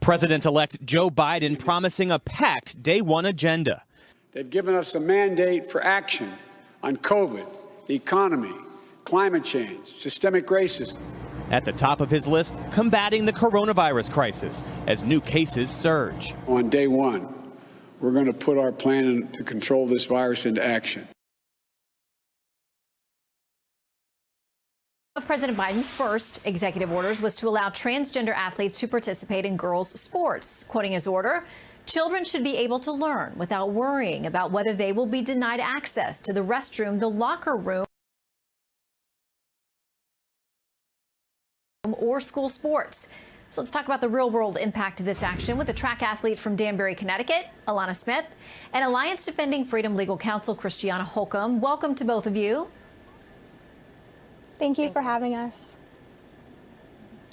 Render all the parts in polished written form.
President-elect Joe Biden promising a packed day one agenda. They've given us a mandate for action on COVID, the economy, climate change, systemic racism. At the top of his list, combating the coronavirus crisis as new cases surge. On day one, we're going to put our plan to control this virus into action. Of President Biden's first executive orders was to allow transgender athletes to participate in girls' sports. Quoting his order, children should be able to learn without worrying about whether they will be denied access to the restroom, the locker room, or school sports. So let's talk about the real-world impact of this action with a track athlete from Danbury, Connecticut, Alana Smith, and Alliance Defending Freedom Legal Counsel, Christiana Holcomb. Welcome to both of you. Thank you for having us.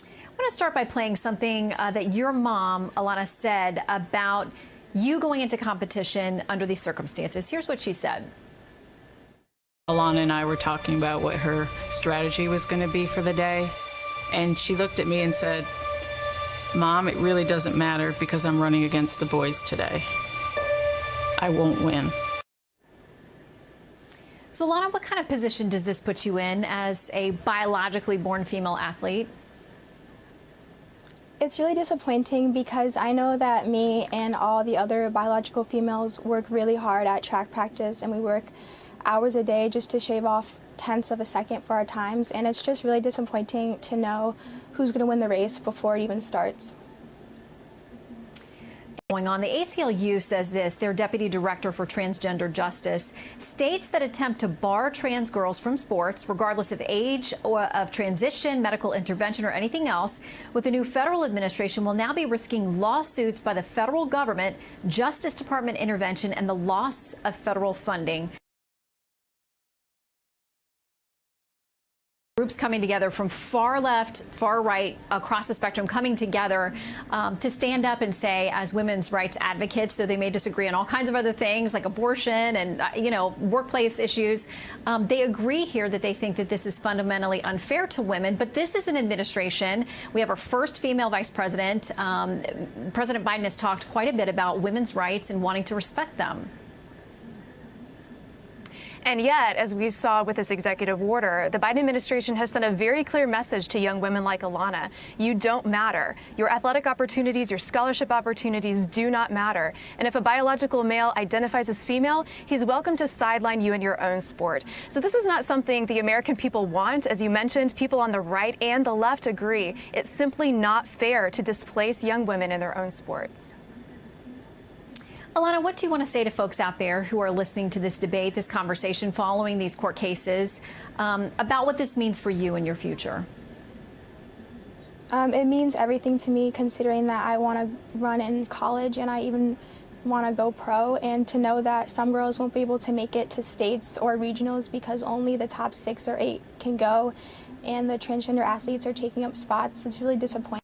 I want to start by playing something that your mom, Alana, said about you going into competition under these circumstances. Here's what she said. Alana and I were talking about what her strategy was going to be for the day. And she looked at me and said, "Mom, it really doesn't matter because I'm running against the boys today. I won't win." So, Alana, what kind of position does this put you in as a biologically born female athlete? It's really disappointing because I know that me and all the other biological females work really hard at track practice, and we work hours a day just to shave off tenths of a second for our times, and it's just really disappointing to know who's going to win the race before it even starts. Going on, the ACLU says this. Their deputy director for transgender justice states that attempt to bar trans girls from sports, regardless of age or of transition, medical intervention, or anything else, with the new federal administration will now be risking lawsuits by the federal government, Justice Department intervention, and the loss of federal funding. Groups coming together from far left, far right, across the spectrum, coming together to stand up and say, as women's rights advocates, though they may disagree on all kinds of other things like abortion and, workplace issues, they agree here that they think that this is fundamentally unfair to women. But this is an administration. We have our first female vice president. President Biden has talked quite a bit about women's rights and wanting to respect them. And yet, as we saw with this executive order, the Biden administration has sent a very clear message to young women like Alana. You don't matter. Your athletic opportunities, your scholarship opportunities do not matter. And if a biological male identifies as female, he's welcome to sideline you in your own sport. So this is not something the American people want. As you mentioned, people on the right and the left agree. It's simply not fair to displace young women in their own sports. Alana, what do you want to say to folks out there who are listening to this debate, this conversation following these court cases, about what this means for you and your future? It means everything to me, considering that I want to run in college and I even want to go pro, and to know that some girls won't be able to make it to states or regionals because only the top 6 or 8 can go, and the transgender athletes are taking up spots. It's really disappointing.